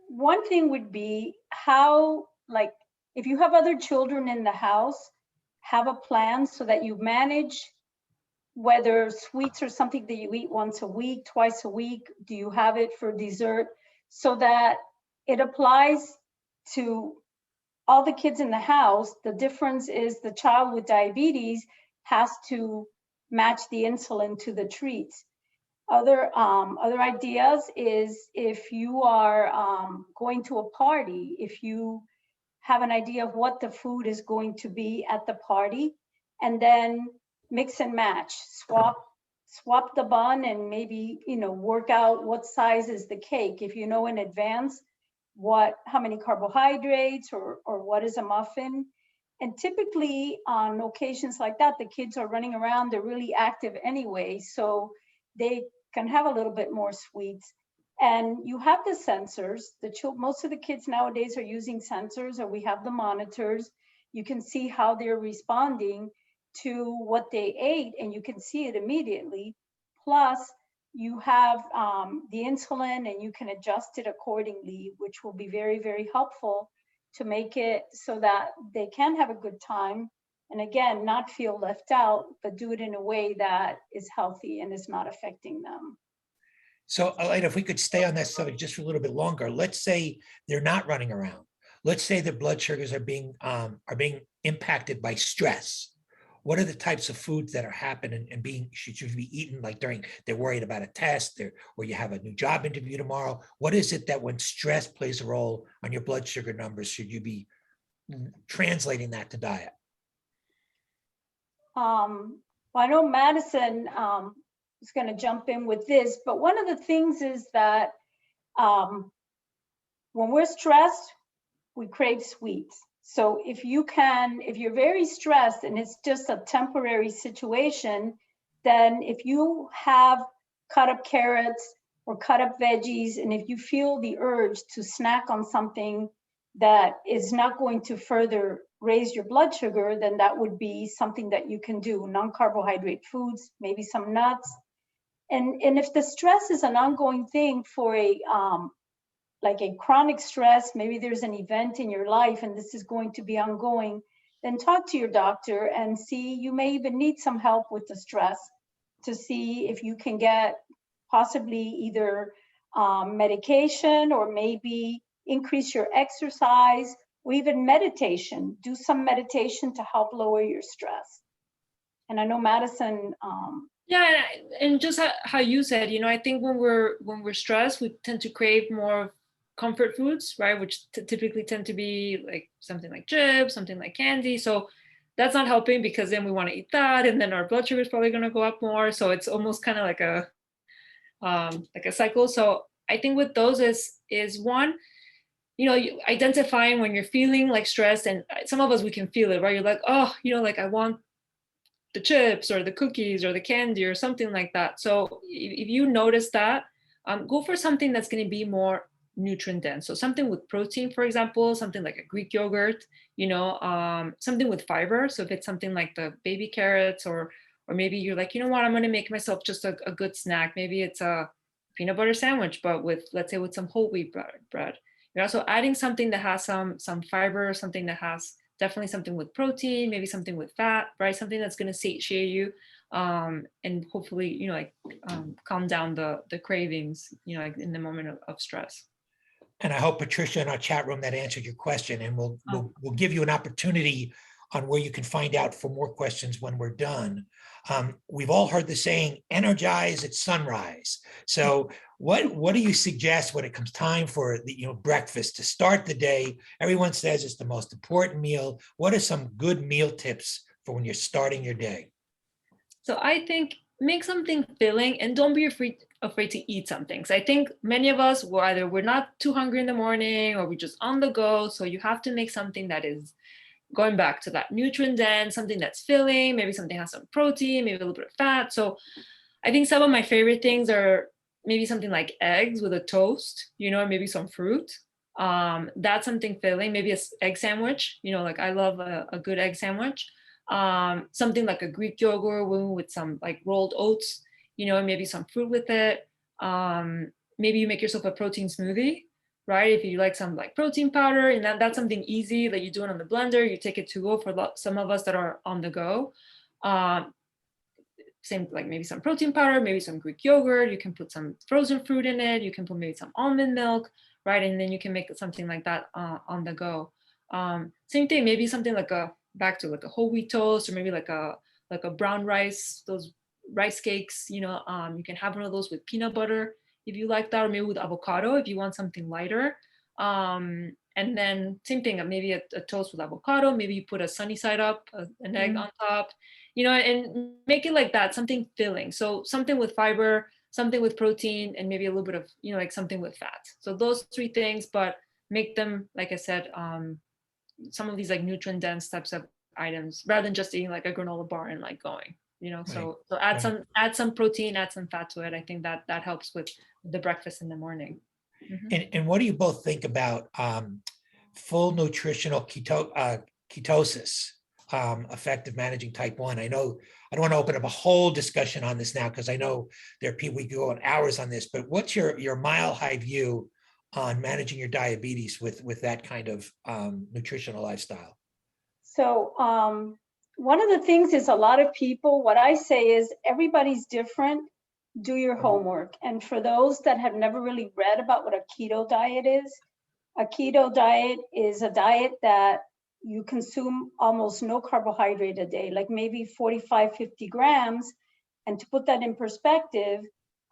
one thing would be how, like, if you have other children in the house, have a plan so that you manage whether sweets are something that you eat once a week, twice a week. Do you have it for dessert? So that it applies to all the kids in the house. The difference is the child with diabetes has to match the insulin to the treats. Other ideas is if you are going to a party, if you have an idea of what the food is going to be at the party, and then mix and match, swap the bun, and maybe, work out what size is the cake. If you know in advance how many carbohydrates or what is a muffin. And typically on occasions like that, the kids are running around, they're really active anyway, so they can have a little bit more sweets. And you have the sensors. Most of the kids nowadays are using sensors, or we have the monitors. You can see how they're responding to what they ate, and you can see it immediately. Plus, you have the insulin, and you can adjust it accordingly, which will be very, very helpful to make it so that they can have a good time. And again, not feel left out, but do it in a way that is healthy and is not affecting them. So, Aleida, if we could stay on that subject just for a little bit longer, let's say they're not running around. Let's say their blood sugars are being impacted by stress. What are the types of foods that are happening and should be eaten, like they're worried about a test, or you have a new job interview tomorrow? What is it that when stress plays a role on your blood sugar numbers, should you be translating that to diet? Well, I know Maddison is going to jump in with this, but one of the things is that when we're stressed, we crave sweets. So if you're very stressed and it's just a temporary situation, then if you have cut up carrots or cut up veggies, and if you feel the urge to snack on something that is not going to further raise your blood sugar, then that would be something that you can do. Non-carbohydrate foods, maybe some nuts. And if the stress is an ongoing thing for like a chronic stress, maybe there's an event in your life and this is going to be ongoing, then talk to your doctor and see, you may even need some help with the stress to see if you can get possibly either medication, or maybe increase your exercise, or even meditation. Do some meditation to help lower your stress. And I know Maddison. Yeah, and just how you said, I think when we're stressed, we tend to crave more comfort foods, right? Which typically tend to be like something like chips, something like candy. So that's not helping, because then we want to eat that, and then our blood sugar is probably going to go up more. So it's almost kind of like a cycle. So I think with those is one, identifying when you're feeling like stressed, and some of us, we can feel it, right? You're like, oh, like I want the chips or the cookies or the candy or something like that. So if you notice that, go for something that's going to be more nutrient dense. So something with protein, for example, something like a Greek yogurt, something with fiber. So if it's something like the baby carrots, or maybe you're like, I'm going to make myself just a good snack. Maybe it's a peanut butter sandwich, but let's say with some whole wheat bread. You're also adding something that has some fiber, something that has definitely something with protein, maybe something with fat, right? Something that's going to satiate you, and hopefully, calm down the cravings, like in the moment of stress. And I hope, Patricia, in our chat room, that answered your question, and we'll give you an opportunity on where you can find out for more questions when we're done. We've all heard the saying, energize at sunrise. So what do you suggest when it comes time for the breakfast to start the day? Everyone says it's the most important meal. What are some good meal tips for when you're starting your day? So I think make something filling and don't be afraid to eat something. So I think many of us we're not too hungry in the morning or we're just on the go. So you have to make something that is going back to that nutrient dense, something that's filling, maybe something has some protein, maybe a little bit of fat. So I think some of my favorite things are maybe something like eggs with a toast, and maybe some fruit. That's something filling, maybe an egg sandwich, like I love a good egg sandwich. Something like a Greek yogurt with some like rolled oats, and maybe some fruit with it. Maybe you make yourself a protein smoothie, right? If you like some like protein powder, and that's something easy that you do it on the blender, you take it to go for some of us that are on the go. Same, like maybe some protein powder, maybe some Greek yogurt, you can put some frozen fruit in it, you can put maybe some almond milk, right? And then you can make something like that on the go. Same thing, maybe something like back to like a whole wheat toast, or maybe like a brown rice, those rice cakes, you can have one of those with peanut butter if you like that, or maybe with avocado if you want something lighter. And then same thing, maybe a toast with avocado, maybe you put a sunny side up, an egg on top, and make it like that, something filling. So something with fiber, something with protein, and maybe a little bit of, like something with fat. So those three things, but make them, like I said, some of these like nutrient dense types of items rather than just eating like a granola bar and like going, so add some protein, add some fat to it. I think that helps with the breakfast in the morning. Mm-hmm. And what do you both think about full nutritional ketosis effect of managing type 1? I know I don't want to open up a whole discussion on this now because I know there are people, we could go on hours on this, but what's your mile high view on managing your diabetes with that kind of nutritional lifestyle? So one of the things is a lot of people, what I say is everybody's different. Do your homework. And for those that have never really read about what a keto diet is a diet that you consume almost no carbohydrate a day, like maybe 45, 50 grams. And to put that in perspective,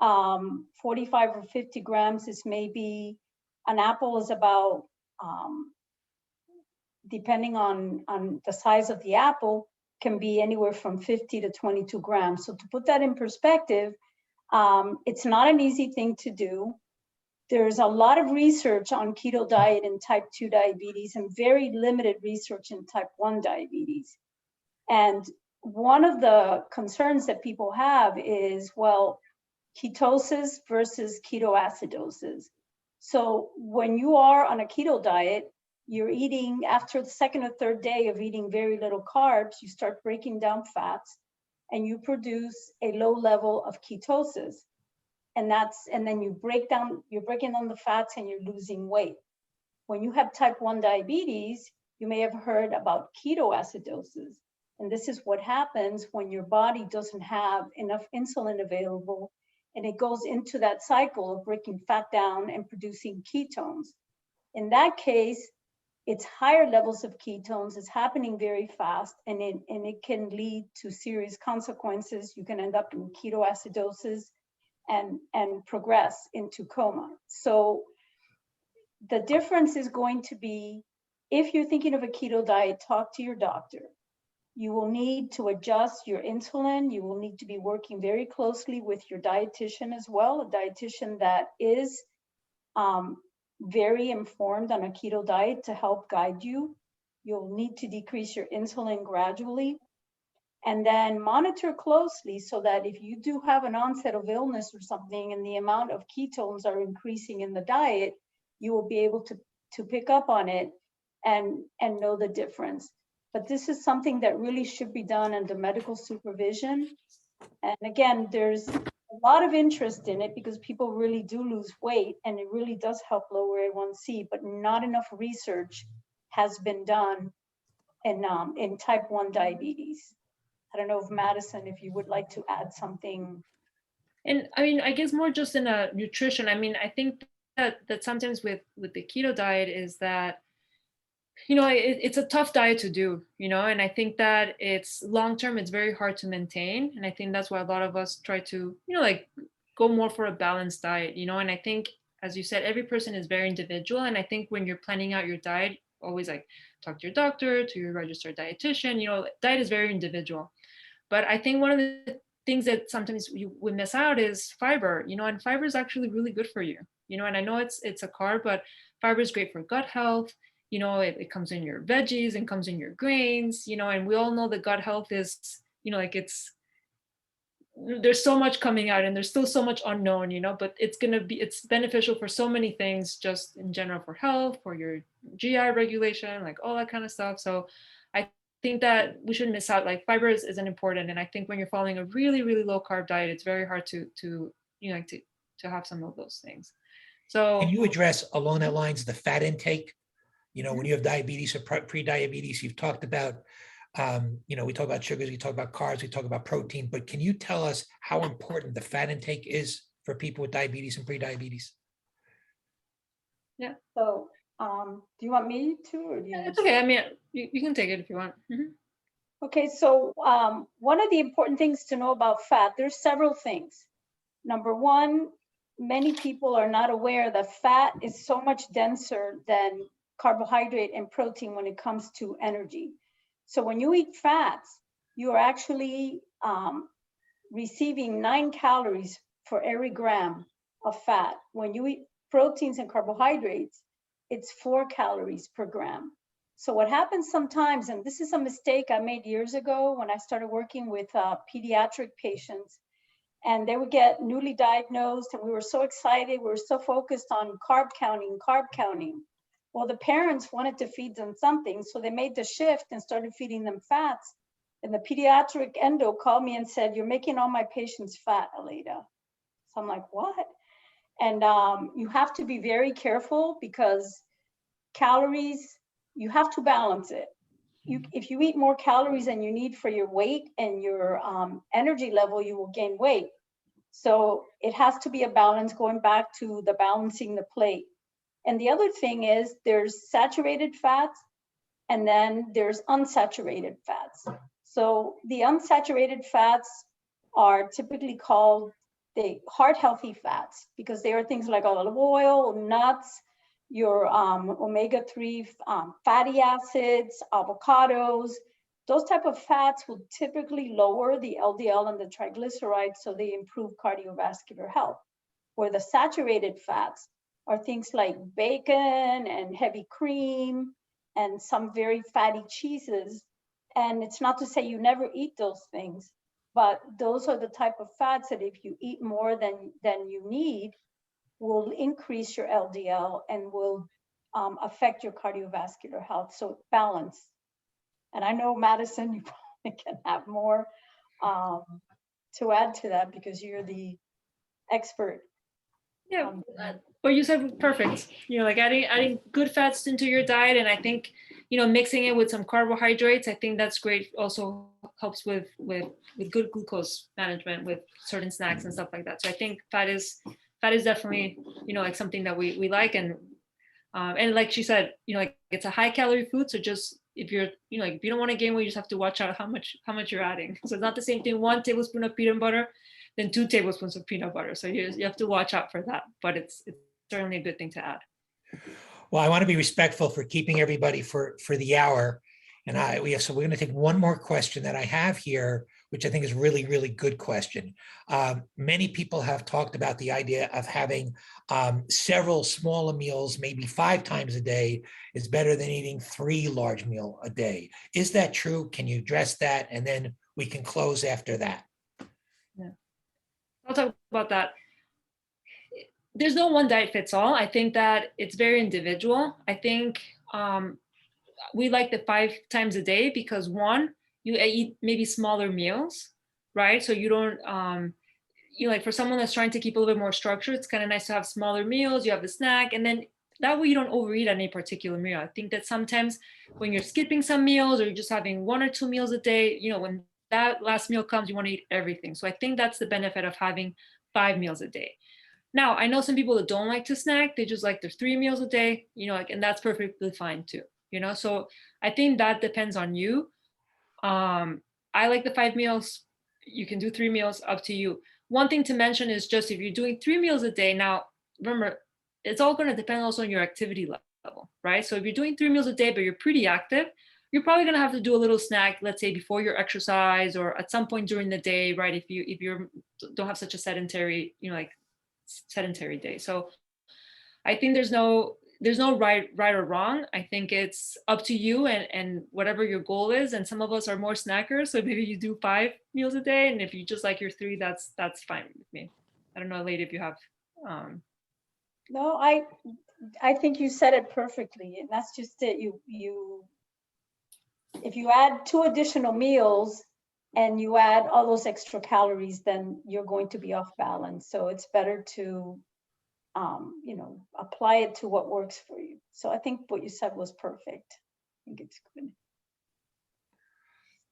45 or 50 grams is maybe, an apple is about, depending on the size of the apple, can be anywhere from 50 to 22 grams. So to put that in perspective, it's not an easy thing to do. There's a lot of research on keto diet in type 2 diabetes and very limited research in type 1 diabetes. And one of the concerns that people have is, well, ketosis versus ketoacidosis. So when you are on a keto diet, you're eating, after the second or third day of eating very little carbs, you start breaking down fats and you produce a low level of ketosis. And then you're breaking down the fats and you're losing weight. When you have type 1 diabetes, you may have heard about ketoacidosis. And this is what happens when your body doesn't have enough insulin available, and it goes into that cycle of breaking fat down and producing ketones. In that case, it's higher levels of ketones. It's happening very fast, and it can lead to serious consequences. You can end up in ketoacidosis and progress into coma. So the difference is going to be, if you're thinking of a keto diet, talk to your doctor. You will need to adjust your insulin. You will need to be working very closely with your dietitian as well, a dietitian that is very informed on a keto diet to help guide you. You'll need to decrease your insulin gradually. And then monitor closely so that if you do have an onset of illness or something and the amount of ketones are increasing in the diet, you will be able to pick up on it and know the difference. But this is something that really should be done under medical supervision. And again, there's a lot of interest in it because people really do lose weight and it really does help lower A1C, but not enough research has been done in type 1 diabetes. I don't know if Maddison, if you would like to add something. And I mean, I guess more just in a nutrition. I mean, I think that sometimes with the keto diet is that, it's a tough diet to do, and I think that it's long-term, it's very hard to maintain. And I think that's why a lot of us try to, like go more for a balanced diet, and I think, as you said, every person is very individual. And I think when you're planning out your diet, always like talk to your doctor, to your registered dietitian, diet is very individual. But I think one of the things that sometimes we miss out is fiber, and fiber is actually really good for you, and I know it's a carb, but fiber is great for gut health. It comes in your veggies and comes in your grains, and we all know that gut health is, there's so much coming out and there's still so much unknown, but it's beneficial for so many things, just in general, for health, for your GI regulation, like all that kind of stuff. So I think that we shouldn't miss out. Like, fiber is an important, and I think when you're following a really, really low carb diet, it's very hard to have some of those things. So Can you address along that lines the fat intake? When you have diabetes or pre-diabetes, you've talked about, we talk about sugars, we talk about carbs, we talk about protein, but can you tell us how important the fat intake is for people with diabetes and pre-diabetes? Yeah. So, do you want me to, or do you? It's okay. I mean, you can take it if you want. Okay, so one of the important things to know about fat, there's several things. Number one, many people are not aware that fat is so much denser than carbohydrate and protein when it comes to energy. So when you eat fats, you are actually receiving 9 calories for every gram of fat. When you eat proteins and carbohydrates, it's 4 calories per gram. So what happens sometimes, and this is a mistake I made years ago when I started working with pediatric patients, and they would get newly diagnosed, and we were so excited, we were so focused on carb counting. Well, the parents wanted to feed them something, so they made the shift and started feeding them fats. And the pediatric endo called me and said, "You're making all my patients fat, Aleida." So I'm like, what? And you have to be very careful, because calories, you have to balance it. If you eat more calories than you need for your weight and your energy level, you will gain weight. So it has to be a balance, going back to the balancing the plate. And the other thing is, there's saturated fats and then there's unsaturated fats. So the unsaturated fats are typically called the heart healthy fats, because they are things like olive oil, nuts, your omega-3 fatty acids, avocados. Those type of fats will typically lower the LDL and the triglycerides, so they improve cardiovascular health. Where the saturated fats are things like bacon and heavy cream and some very fatty cheeses. And it's not to say you never eat those things, but those are the type of fats that if you eat more than you need, will increase your LDL and will affect your cardiovascular health. So balance. And I know, Maddison, you probably can have more to add to that, because you're the expert. Yeah, what you said, perfect. Like adding good fats into your diet, and I think mixing it with some carbohydrates, I think that's great. Also helps with good glucose management with certain snacks and stuff like that. So I think fat is definitely like something that we like, and like she said, like it's a high calorie food. So just if you're like, if you don't want to gain weight, you just have to watch out how much you're adding. So it's not the same thing 1 tablespoon of peanut butter than 2 tablespoons of peanut butter. So you have to watch out for that, but it's certainly a good thing to add. Well, I want to be respectful for keeping everybody for the hour. And so we're going to take one more question that I have here, which I think is a really, really good question. Many people have talked about the idea of having several smaller meals, maybe 5 times a day, is better than eating 3 large meals a day. Is that true? Can you address that? And then we can close after that. Yeah, I'll talk about that. There's no one diet fits all. I think that it's very individual. I think we like the 5 times a day because, one, you eat maybe smaller meals, right? So you don't, like for someone that's trying to keep a little bit more structure, it's kind of nice to have smaller meals. You have the snack, and then that way you don't overeat at any particular meal. I think that sometimes when you're skipping some meals or you're just having 1 or 2 meals a day, when that last meal comes, you want to eat everything. So I think that's the benefit of having 5 meals a day. Now, I know some people that don't like to snack. They just like their 3 meals a day, and that's perfectly fine too, So I think that depends on you. I like the 5 meals. You can do 3 meals, up to you. One thing to mention is just if you're doing 3 meals a day, now, remember, it's all going to depend also on your activity level, right? So if you're doing 3 meals a day, but you're pretty active, you're probably gonna have to do a little snack, let's say before your exercise or at some point during the day, right? If you don't have such a sedentary, like sedentary day. So I think there's no right or wrong. I think it's up to you and whatever your goal is. And some of us are more snackers, so maybe you do 5 meals a day, and if you just like your 3, that's fine with me. I don't know, Aleida, if you have. No, I think you said it perfectly, and that's just it. If you add 2 additional meals and you add all those extra calories, then you're going to be off balance. So it's better to, apply it to what works for you. So I think what you said was perfect. I think it's good.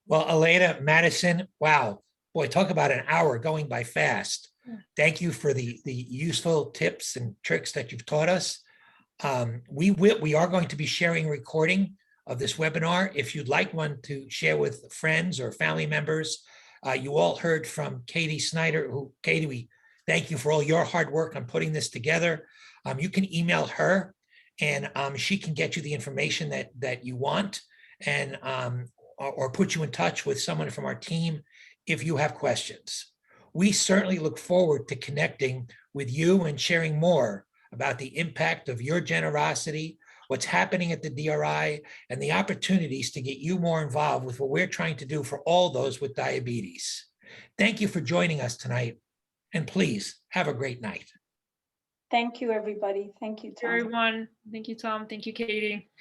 Well, Aleida, Maddison, wow, boy, talk about an hour going by fast. Thank you for the useful tips and tricks that you've taught us. We are going to be sharing a recording of this webinar. If you'd like one to share with friends or family members, you all heard from Katie Snyder, Katie, we thank you for all your hard work on putting this together. You can email her and she can get you the information that you want and or put you in touch with someone from our team if you have questions. We certainly look forward to connecting with you and sharing more about the impact of your generosity, what's happening at the DRI, and the opportunities to get you more involved with what we're trying to do for all those with diabetes. Thank you for joining us tonight, and please have a great night. Thank you, everybody. Thank you, Tom. Everyone. Thank you, Tom. Thank you, Katie.